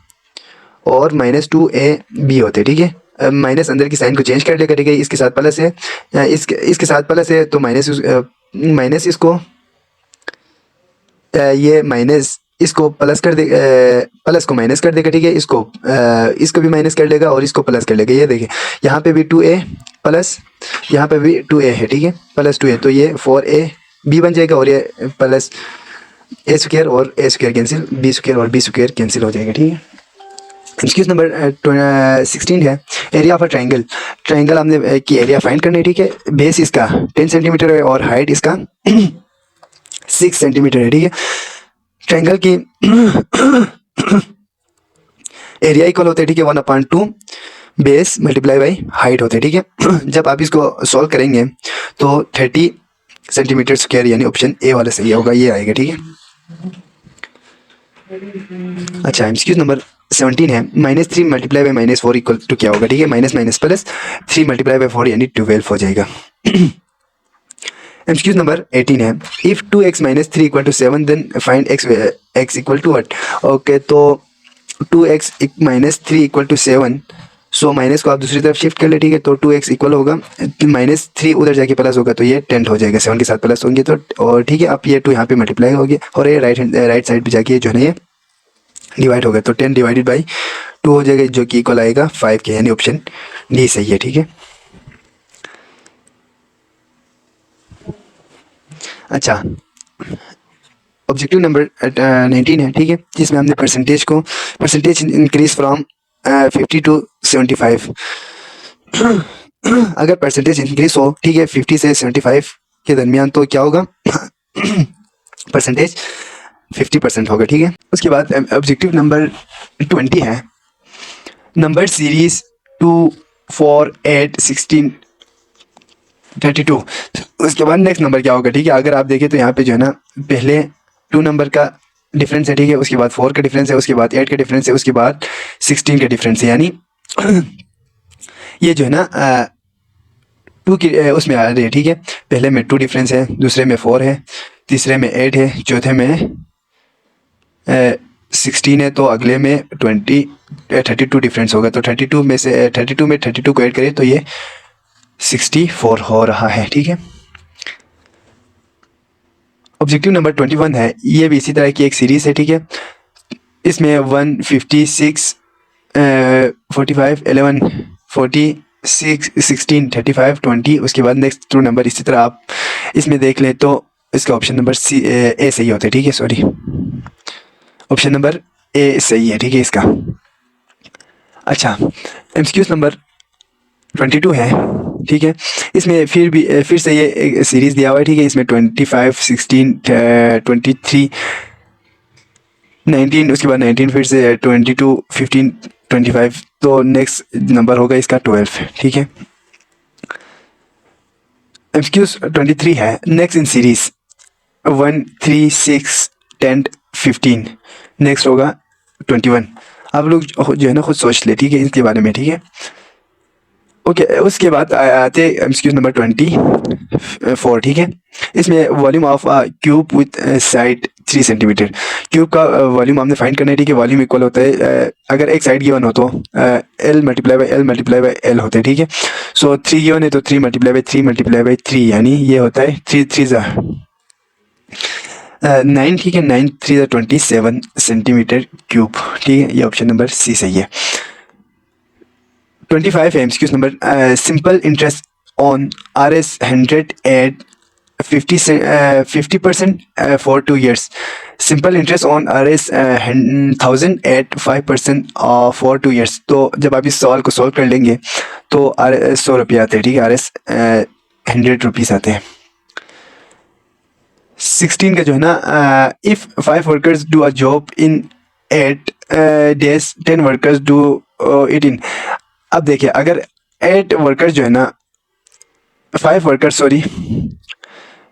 [SPEAKER 1] और माइनस 2ab होते हैं, ठीक है। माइनस अंदर की साइन को चेंज कर लेगा, ठीक है, इसके साथ प्लस है, इसके साथ प्लस है तो माइनस इसको ये माइनस इसको प्लस कर दे, प्लस को माइनस कर देगा, ठीक है, इसको भी माइनस कर लेगा और इसको प्लस कर लेगा। ये देखिए यहाँ पे भी 2a प्लस यहाँ पे भी 2a है, ठीक है, प्लस 2a तो ये 4ab बन जाएगा और ये प्लस ए स्क्वायर और ए स्क्वायर कैंसिल, बी स्क्वायर और बी स्क्वायर कैंसिल हो जाएगा, ठीक है। एक्सक्यूज नंबर 16 है area of a triangle. Triangle हमने की एरिया फाइंड करनी है, ठीक है। बेस इसका 10 सेंटीमीटर है और हाइट इसका 6 सेंटीमीटर है, ठीक है। ट्राइंगल की एरिया इक्वल होते हैं, ठीक है, 1/2 बेस मल्टीप्लाई बाई हाइट होते हैं, ठीक है। जब आप इसको सॉल्व करेंगे तो 30 सेंटीमीटर स्क्वायर यानी ऑप्शन ए वाला सही होगा, ये आएगा, ठीक है। अच्छा एमसीक्यूज नंबर 17 है -3 मल्टीप्लाई बाई -4 इक्वल टू क्या होगा, ठीक है। Minus minus plus 3 multiply by 4 यानी 12 हो जाएगा। एमसीक्यूज नंबर 18 है if 2x - 3 equal to 7 then find x equal to what. Okay तो 2x - 3 equal to 7, so minus को आप दूसरी तरफ शिफ्ट कर ले, ठीक है, तो 2x इक्वल होगा -3 उधर जाके प्लस होगा तो ये 10 हो जाएगा, 7 के साथ प्लस होंगे तो, और ठीक है, आप ये 2 यहाँ पे मल्टीप्लाई हो गया और ये राइट साइड पे जाके जो है ना ये डिवाइड होगा तो 10 डिवाइडेड बाई 2 हो जाएगा जो कि इक्वल आएगा 5 के, यानी ऑप्शन डी सही है, ठीक है। अच्छा ऑब्जेक्टिव नंबर 19 है, ठीक है, जिसमें हमने परसेंटेज इंक्रीज फ्रॉम 50 to 75। अगर परसेंटेज इंक्रीज हो, ठीक है, 50 से 75 के दरमियान तो क्या होगा परसेंटेज 50% होगा, ठीक है। उसके बाद ऑब्जेक्टिव नंबर 20 है नंबर सीरीज 2 4 8 16 32। उसके बाद नेक्स्ट नंबर क्या होगा, ठीक है। अगर आप देखें तो यहाँ पे जो है ना पहले 2 नंबर का डिफरेंस है, ठीक है, उसके बाद 4 का डिफरेंस है, उसके बाद 8 का डिफरेंस है, उसके बाद 16 का डिफरेंस है, यानी ये जो है ना 2 की उसमें आ रही है, ठीक है। पहले में 2 डिफरेंस है, दूसरे में 4 है, तीसरे में 8 है, चौथे में 16 है, तो अगले में 32 डिफरेंस होगा। तो 32 में 32 को ऐड करें तो ये 64 हो रहा है, ठीक है। ऑब्जेक्टिव नंबर 21 है, ये भी इसी तरह की एक सीरीज है, ठीक है। इसमें 1 56 45 11 46 16 35 20, उसके बाद नेक्स्ट 2 नंबर इसी तरह आप इसमें देख लें तो इसका ऑप्शन नंबर ए सही होता है, ठीक है, सॉरी ऑप्शन नंबर ए सही है, ठीक है इसका। अच्छा एमसीक्यूज नंबर 22 है, ठीक है, इसमें फिर से ये एक सीरीज दिया हुआ है, ठीक है। इसमें 25 16 23 19, उसके बाद 19 फिर से 22 15 25, तो नेक्स्ट नंबर होगा इसका 12, ठीक है। एमसीक्यूज 23 है नेक्स्ट इन सीरीज 1 3 6 10 15। नेक्स्ट होगा 21। आप लोग जो है ना खुद सोच ले, ठीक है, इसके बारे में, ठीक है। ओके, उसके बाद आते एमसीक्यूज नंबर 24, ठीक है। इसमें volume of cube with side 3 centimetre. Cube का वॉल्यूम हमने फाइंड करना है, ठीक है। वॉल्यूम इक्वल होता है अगर एक साइड गिवन हो तो L multiply by L multiply by L होता है, ठीक है। सो 3 गिवन है तो 3 मल्टीप्लाई बाई 3 मल्टीप्लाई बाई 3, यानी ये होता है 3 3 ज़ा 9, ठीक है। 9 3 ज़ा 27 सेंटीमीटर क्यूब, ठीक है। ये ऑप्शन नंबर सी सही है। 25 है MCQs number. Simple interest on RS 100 at 50% for 2 years. Simple interest on RS 1000 at 5% for 2 years। तो जब आप इस सवाल को सॉल्व कर लेंगे तो 100 रुपये आते हैं, ठीक है। RS 100 रुपीज़ आते हैं। 16 का जो है ना, if 5 workers do a job in 8 days 10 workers do it in. अब देखिए, अगर 8 वर्कर्स जो है ना, 5 वर्कर्स सॉरी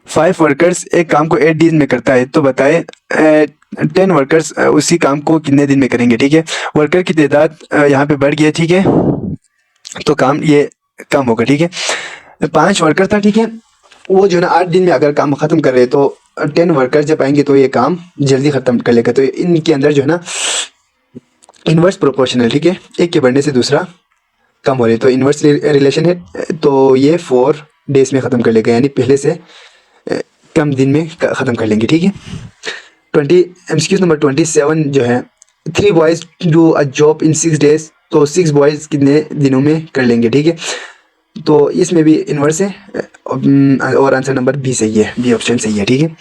[SPEAKER 1] 5 वर्कर्स एक काम को 8 दिन में करता है, तो बताए 10 वर्कर्स उसी काम को कितने दिन में करेंगे, ठीक है। वर्कर की तादाद यहाँ पे बढ़ गई है, ठीक है, तो काम ये कम होगा, ठीक है। 5 वर्कर था, ठीक है, वो जो है ना 8 दिन में अगर काम ख़त्म कर रहे तो 10 वर्कर जब आएंगे तो ये काम जल्दी ख़त्म कर लेगा। तो इनके अंदर जो है ना इन्वर्स प्रोपोर्शनल, ठीक है, एक के बढ़ने से दूसरा कम हो रही है, तो इन्वर्स रिलेशन है। तो ये 4 डेज में ख़त्म कर लेगा, यानी पहले से कम दिन में ख़त्म कर लेंगे, ठीक है। 20 एमसीक्यूज नंबर 27 जो है, 3 boys do a job in 6 days। तो 6 बॉयज़ कितने दिनों में कर लेंगे, ठीक है। तो इसमें भी इन्वर्स है और आंसर नंबर बी सही है, बी ऑप्शन सही है, ठीक है।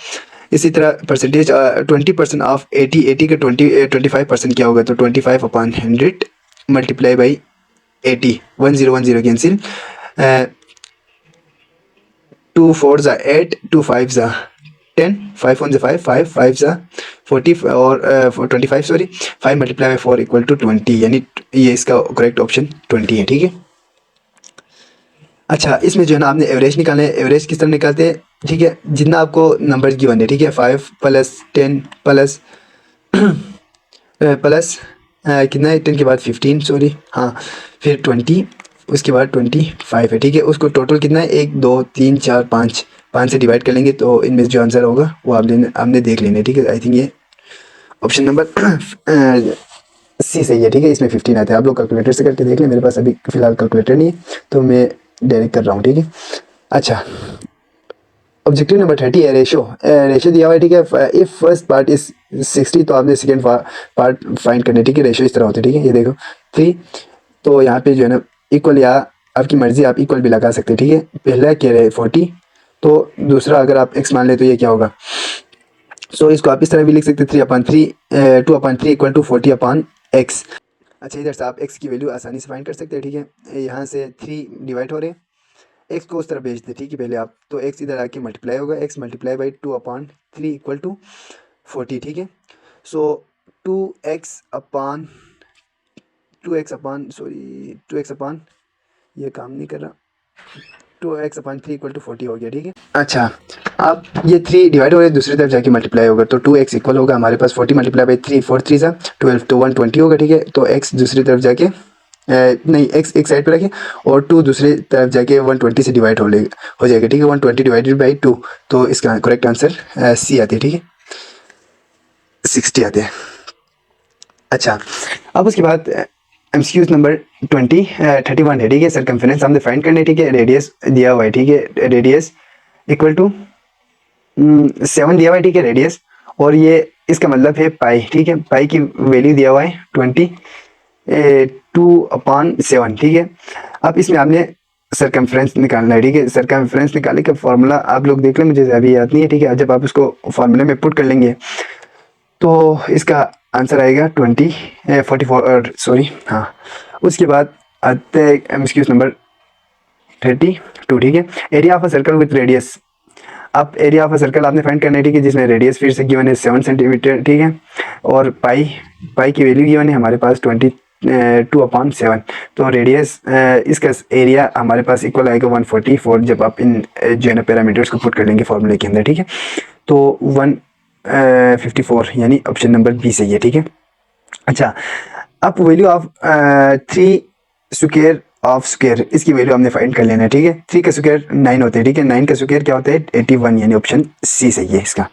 [SPEAKER 1] इसी तरह परसेंटेज 20% ऑफ 80 का 25% क्या होगा, तो 25/100 मल्टीप्लाई बाई 80, 1010 कैंसिल, 2 4 ज़ा 8, 2 5 ज़ा 10, 5 1 ज़ा 5, 5 5 ज़ा 40 और 25 sorry, 5 multiply by 4 equal to 20, यानी ये इसका करेक्ट ऑप्शन 20 है, ठीक है। अच्छा, इसमें जो है ना आपने एवरेज निकालना है। एवरेज किस तरह निकालते हैं, ठीक है, जितना आपको नंबर गिवन है, ठीक है, 5 + 10 प्लस प्लस कितना है, 10 के बाद 15 सॉरी, हाँ, फिर 20, उसके बाद 25 है, ठीक है। उसको टोटल कितना है, 1 2 3 4 5, 5 से डिवाइड कर लेंगे तो इनमें जो आंसर होगा वो आपने देख लेना है, ठीक है। आई थिंक ये ऑप्शन नंबर सी सही है, ठीक है। इसमें 15 आता है। आप लोग कैलकुलेटर से करके देख लें, मेरे पास अभी फ़िलहाल कैलकुलेटर नहीं है तो मैं डायरेक्ट कर रहा हूँ, ठीक है। अच्छा, ऑब्जेक्टिव नंबर 30 है रेशो दिया हुआ है, ठीक है। इफ़ फर्स्ट पार्ट इज 60 तो आपने सेकेंड पार्ट फाइंड करना है, ठीक है। रेशो इस तरह होते हैं, ठीक है। ये देखो 3, तो यहाँ पे जो है ना इक्वल, या आपकी मर्ज़ी आप इक्वल भी लगा सकते हैं, ठीक है। पहला कह रहे 40, तो दूसरा अगर आप x मान ले तो ये क्या होगा। सो इसको आप इस तरह भी लिख सकते हैं, 3/3 2/3 इक्वल टू 40/x। अच्छा, इधर से आप x की वैल्यू आसानी से फाइंड कर सकते हैं, ठीक है। यहाँ से 3 डिवाइड हो रहे हैं, x को उस तरह भेज दे, ठीक है, पहले आप, तो x इधर आके मल्टीप्लाई होगा, x multiply by 2/3 equal to 40, ठीक है। सो 2x अपान ये काम नहीं कर रहा, 2x/3 इक्वल टू 40 हो गया, ठीक है। अच्छा, अब ये 3 डिवाइड हो रहे हैं, दूसरी तरफ जाके मल्टीप्लाई होगा, तो 2x इक्वल होगा हमारे पास 40 मल्टीप्लाई बाई 3, 4 3 ज़ा 12, तो 120 होगा, ठीक है। तो x दूसरी तरफ जाके नहीं, x एक साइड पर रखें और 2 दूसरी तरफ जाके 120 से डिवाइड हो जाएगा, ठीक है। 120 डिवाइडेड बाई 2, तो इसका करेक्ट आंसर सी आती है, ठीक है, 60 आते हैं। अच्छा, अब उसके बाद एमसीक्यूज नंबर 31 है, ठीक है। सरकमफेरेंस हमने फाइंड करना है, ठीक है। रेडियस दिया हुआ है, ठीक है। रेडियस इक्वल टू 7 दिया हुआ है, ठीक है, रेडियस, और ये इसका मतलब है पाई, ठीक है। पाई की वैल्यू दिया हुआ है 22/7, ठीक है। अब इसमें आपने सरकमफेरेंस निकालना है, ठीक है। सरकमफेरेंस निकालने का फॉर्मूला आप लोग देख लें, मुझे अभी याद नहीं है, ठीक है। जब आप उसको फार्मूले में पुट कर लेंगे तो इसका आंसर आएगा 44 सॉरी, हाँ। उसके बाद आते हैं एमसीक्यूज नंबर 32, ठीक है। Area of a circle with radius. अब एरिया ऑफ अ सर्कल आपने फाइंड करना है, ठीक है, जिसमें रेडियस फिर से गिवन है 7 सेंटीमीटर, ठीक है, और पाई की वैल्यू गिवन है हमारे पास 22/7। तो रेडियस इसका एरिया हमारे पास इक्वल आएगा 144, जब आप इन जो है ना पैरामीटर्स को पुट कर लेंगे फॉर्मूले के अंदर, ठीक है। तो 54 यानी ऑप्शन नंबर बी सही है, ठीक है। अच्छा, अब value of 3 square of square, इसकी वैल्यू हमने फाइंड कर लेना है, ठीक है। 3 का स्क्वायर 9 होते हैं, ठीक है। 9 का स्क्वायर क्या होता है 81 यानी ऑप्शन सी सही है इसका।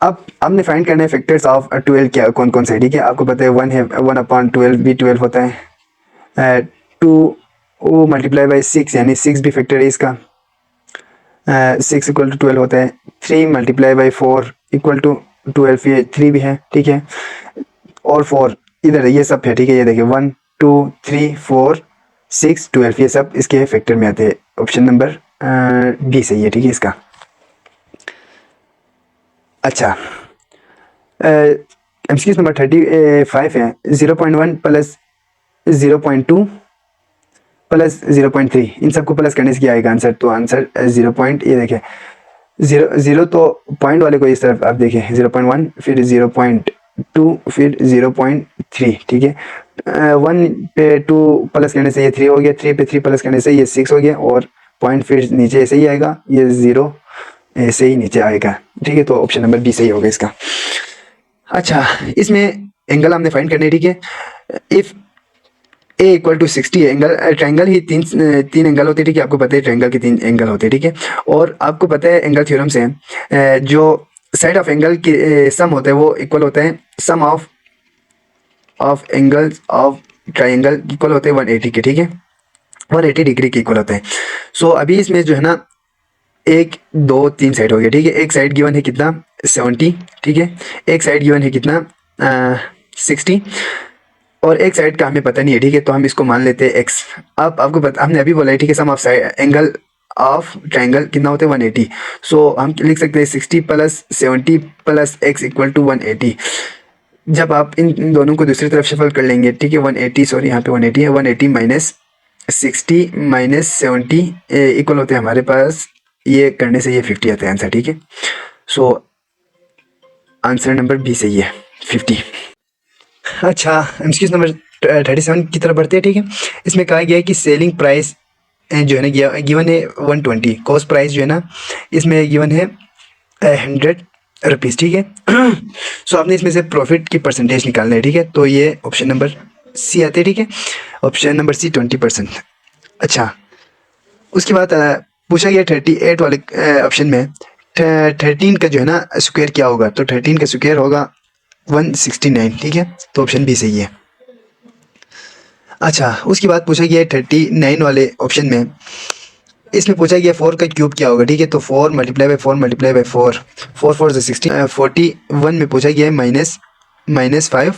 [SPEAKER 1] अब हमने फाइंड करना है फैक्टर्स ऑफ 12 क्या कौन कौन से, ठीक है। आपको पता है 1 है, 1/12 भी 12 होता है। 2 मल्टीप्लाई बाई 6 यानी 6 भी फैक्टर है इसका, 6 इक्वल टू 12 होता है। 3 मल्टीप्लाई बाई 4 इक्वल टू 12, ये 3 भी है, ठीक है। और 4 इधर ये सब है, ठीक है। ये देखिए 1 2 3 4 6 12 ये सब इसके फैक्टर में आते हैं। ऑप्शन नंबर बी सही है, ठीक है इसका। अच्छा, एमसीक्यूज नंबर 35 है। 0.1 प्लस 0.2 प्लस 0.3 इन सबको प्लस करने से क्या आएगा आंसर, तो आंसर 0 पॉइंट, ये देखें 0 तो पॉइंट वाले को इस तरफ आप देखें 0.1 फिर 0.2 फिर 0.3, ठीक है। 1 पे 2 प्लस करने से ये 3 हो गया, 3 पे 3 प्लस करने से ये 6 हो गया, और पॉइंट फिर नीचे ऐसे ही आएगा, ये 0 ऐसे ही नीचे आएगा, ठीक है। तो ऑप्शन नंबर बी सही होगा इसका। अच्छा, इसमें एंगल हमने फाइंड करने, ठीक है। If A equal to 60 angle, triangle ही तीन एंगल होते हैं, ठीक है। आपको पता है ट्रायंगल के 3 एंगल होते हैं, ठीक है। और आपको पता है एंगल थ्योरम से जो साइड ऑफ एंगल की सम होता है वो इक्वल होता है sum of angles of triangle equal होते हैं 180 के, ठीक है। 180 डिग्री के इक्वल होते हैं। सो अभी इसमें जो है ना 1 2 3 साइड हो गया, ठीक है। एक साइड गिवन है कितना 70, ठीक है। एक साइड गिवन है कितना 60, और एक साइड का हमें पता नहीं है, ठीक है। तो हम इसको मान लेते हैं x। अब आपको पता, हमने अभी बोला है, ठीक है, sum of side angle of triangle कितना होता है 180। सो हम लिख सकते हैं 60 plus 70 plus x equal to 180। जब आप इन दोनों को दूसरी तरफ शफल कर लेंगे, ठीक है, 180 सॉरी यहाँ पे 180 है, 180 माइनस 60 माइनस 70 इक्वल होते हैं हमारे पास, ये करने से ये 50 आता है आंसर, ठीक है। सो आंसर नंबर बी सही है 50। अच्छा, एमसीक्यूज नंबर 37 की तरफ बढ़ते हैं, ठीक है। इसमें कहा गया है कि सेलिंग प्राइस जो है ना गिवन है 120, कॉस्ट प्राइस जो है ना इसमें गिवन है 100 रुपीज़, ठीक है। सो आपने इसमें से प्रॉफिट की परसेंटेज निकालना है, ठीक है। तो ये ऑप्शन नंबर सी आते हैं, ठीक है। Option number C 20%। अच्छा, उसके बाद पूछा गया 38 वाले ऑप्शन में 13 का जो है ना स्क्वायर क्या होगा, तो 13 का स्क्वायर होगा 169, ठीक है। तो ऑप्शन बी सही है। अच्छा, उसके बाद पूछा गया 39 वाले ऑप्शन में, इसमें पूछा गया 4 का क्यूब क्या होगा, ठीक है। तो 4 मल्टीप्लाई बाई 4 मल्टीप्लाई बाई 4 4 4 से 16, 41 में पूछा गया है -5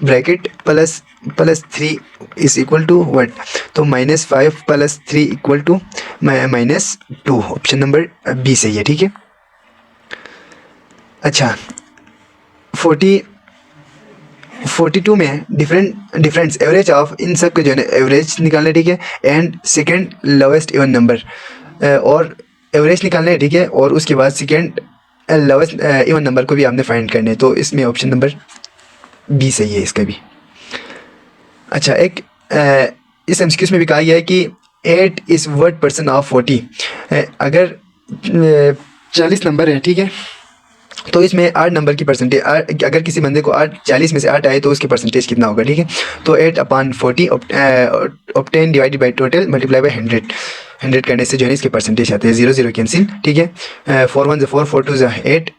[SPEAKER 1] bracket plus 3 is equal to what, तो -5 plus 3 equal to -2। Option number B सही है, ठीक है। अच्छा, 42 में डिफरेंस एवरेज ऑफ इन सब के जो है एवरेज निकालना है, ठीक है। And second lowest even number, और एवरेज निकालना है, ठीक है। और उसके बाद सेकंड लोवेस्ट इवन नंबर को भी आपने फाइंड करने हैं। तो इसमें ऑप्शन नंबर बी सही है इसका भी। अच्छा, एक इस एमसीक्यूज में भी कहा गया है कि 8 इज़ व्हाट परसेंट ऑफ 40। अगर 40 नंबर है, ठीक है, तो इसमें 8 नंबर की परसेंटेज, अगर किसी बंदे को 40 में से 8 आए तो उसकी परसेंटेज कितना होगा, ठीक है। तो 8/40 obtain divided by total multiply by 100 करने से जो है इसके परसेंटेज आते हैं 0 0 कैंसिल, ठीक है। 4 1 4 4 2 8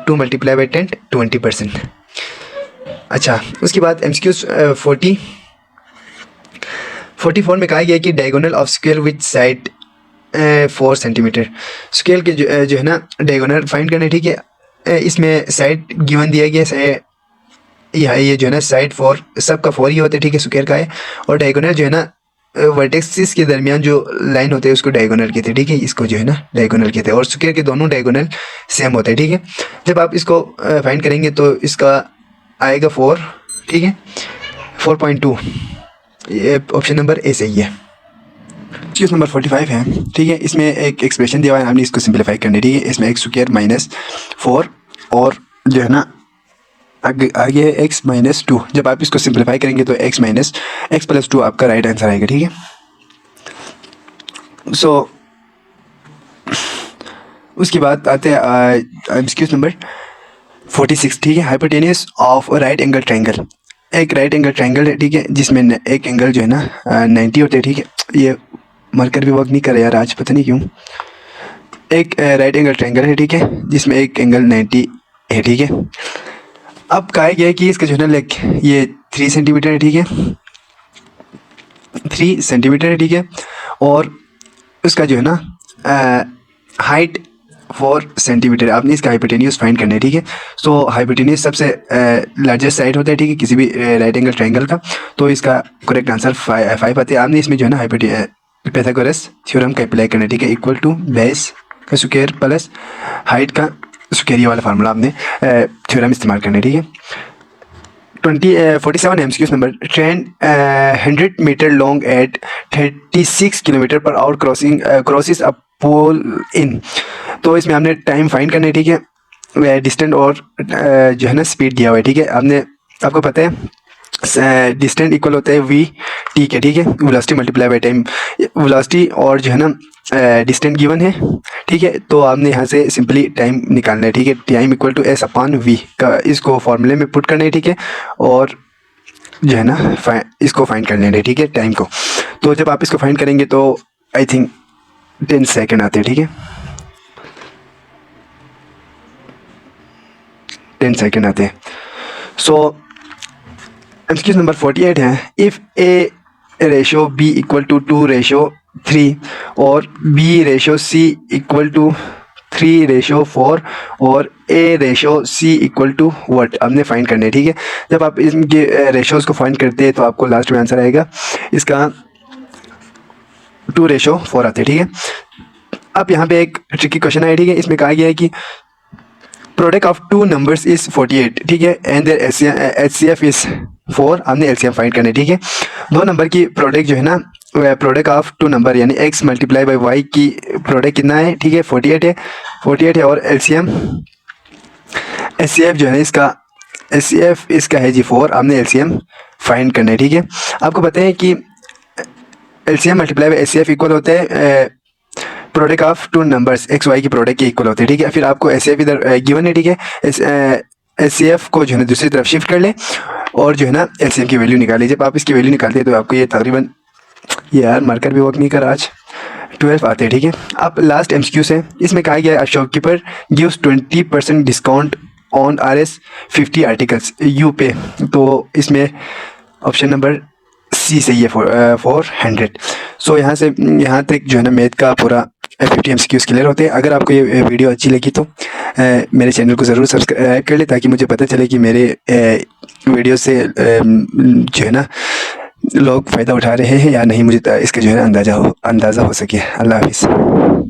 [SPEAKER 1] 2 मल्टीप्लाई बाई 10 20%। अच्छा, उसके बाद एमसीक्यूज 44 में कहा गया कि diagonal of square with side 4 centimetre. Scale के जो है ना डायगोनल फाइंड करने, ठीक है। इसमें साइड गिवन दिया गया है, ये जो है ना साइड 4 सबका 4 ही होता है, ठीक है, स्क्वायर का है। और डायगोनल जो है ना वर्टेक्सिस के दरमियान जो लाइन होते हैं उसको डायगोनल कहते हैं, ठीक है। इसको जो है ना डायगोनल कहते हैं, और स्क्वायर के दोनों डायगोनल सेम होते हैं, ठीक है। जब आप इसको फाइंड करेंगे तो इसका आएगा 4, ठीक है, 4.2। ये ऑप्शन नंबर ए सही है। चीज़ नंबर 45 है, ठीक है। इसमें एक एक्सप्रेशन दिया हुआ है, हमने इसको सिंप्लीफाई करने, ठीक है। इसमें x स्क्वायर -4 और जो है ना आगे है x -2। जब आप इसको सिंप्लीफाई करेंगे तो x + 2 आपका राइट आंसर आएगा, ठीक है। सो उसके बाद आते हैं एमसीक्यूज नंबर 46, ठीक है। Hypotenuse of right angle triangle. एक राइट एंगल ट्रायंगल है, ठीक है, जिसमें एक एंगल जो है ना 90 होते हैं, ठीक है। ये मार्कर भी वर्क नहीं कर रहा यार आज, पता नहीं क्यों। एक राइट एंगल ट्रायंगल है, ठीक है, जिसमें एक एंगल 90 है, ठीक है। अब कहा गया है कि इसका जो है ना लेग ये 3 सेंटीमीटर है, ठीक है, 3 सेंटीमीटर है, ठीक है। और उसका जो है ना हाइट 4 सेंटीमीटर। आपने इसका हाइपोटेन्यूज फाइंड करना है, ठीक है। सो हाइपोटेन्यूज सबसे लार्जेस्ट साइड होता है, ठीक है, किसी भी राइट एंगल ट्रायंगल का। तो इसका करेक्ट आंसर 5 आते हैं। आपने इसमें जो है ना पाइथागोरस थ्योरम का अप्लाई करना है, ठीक है। इक्वल टू बेस का स्क्वायर प्लस हाइट का स्क्वायर, ये वाला फार्मूला आपने थ्योरम इस्तेमाल करना है, ठीक है। 47 MCQs number. Train 100 metre long at 36 kilometre per hour crosses a pole in. तो इसमें आपने टाइम फाइंड करना है, ठीक है, डिस्टेंस और जो है ना स्पीड दिया हुआ है, ठीक है। आपको पता है डिस्टेंस इक्वल होता है वी टी के, ठीक है, velocity multiply by time. Velocity और जो है ना डिस्टेंस गिवन है, ठीक है। तो आपने यहाँ से सिंपली टाइम निकालना है, ठीक है। Time equal to S upon V का इसको फॉर्मूले में पुट करना है, ठीक है। और जो है ना इसको फाइंड कर लेना है, ठीक है, टाइम को। तो जब आप इसको फाइंड करेंगे तो आई थिंक 10 सेकेंड आते हैं, ठीक है, 10 सेकेंड आते हैं। सो एमसीक्यूज नंबर 48 है। If A ratio B equal to 2:3 और B ratio C equal to 3:4 और A ratio C equal to what, आपने फाइंड करना है, ठीक है। जब आप इनके रेशोज़ को फाइंड करते हैं तो आपको लास्ट में आंसर आएगा इसका 2:4 आते हैं, ठीक है। अब यहाँ पे एक ट्रिकी क्वेश्चन है, ठीक है। इसमें कहा गया है कि प्रोडक्ट ऑफ 2 नंबर्स इज 48, ठीक है, एंड देयर HCF इज 4। आपने एलसीएम फाइंड करना है, ठीक है। 2 नंबर की प्रोडक्ट जो है ना, प्रोडक्ट ऑफ 2 नंबर यानी x मल्टीप्लाई बाई वाई की प्रोडक्ट कितना है, ठीक है, 48 है। और एलसीएम HCF जो है ना इसका HCF इसका है जी 4। आपने एलसीएम फाइंड करना है, ठीक है। आपको पता है कि LCM multiply by HCF equal होता है product of 2 numbers X Y की प्रोडक्ट के इक्वल होते हैं, ठीक है। फिर आपको HCF इधर गिवन है, ठीक है। HCF को जो है ना दूसरी तरफ शिफ्ट कर ले और जो है ना एलसीएम की वैल्यू निकाली। जब आप इसकी वैल्यू निकालते हैं तो आपको ये तकरीबन, ये यार मार्कर भी वर्क नहीं कर आज, 12 आते हैं, ठीक है। अब लास्ट एमसीक्यू से इसमें कहा गया है shopkeeper gives 20% discount on RS 50 articles you पे। तो इसमें ऑप्शन नंबर सी सही है 400। सो यहाँ से यहाँ तक जो है ना मैथ का पूरा 50 एमसीक्यूज क्लियर होते हैं। अगर आपको ये वीडियो अच्छी लगी तो मेरे चैनल को ज़रूर सब्सक्राइब कर ले, ताकि मुझे पता चले कि मेरे वीडियो से जो है ना लोग फ़ायदा उठा रहे हैं या नहीं, मुझे इसका जो है ना अंदाज़ा हो सके। अल्लाह हाफिज़।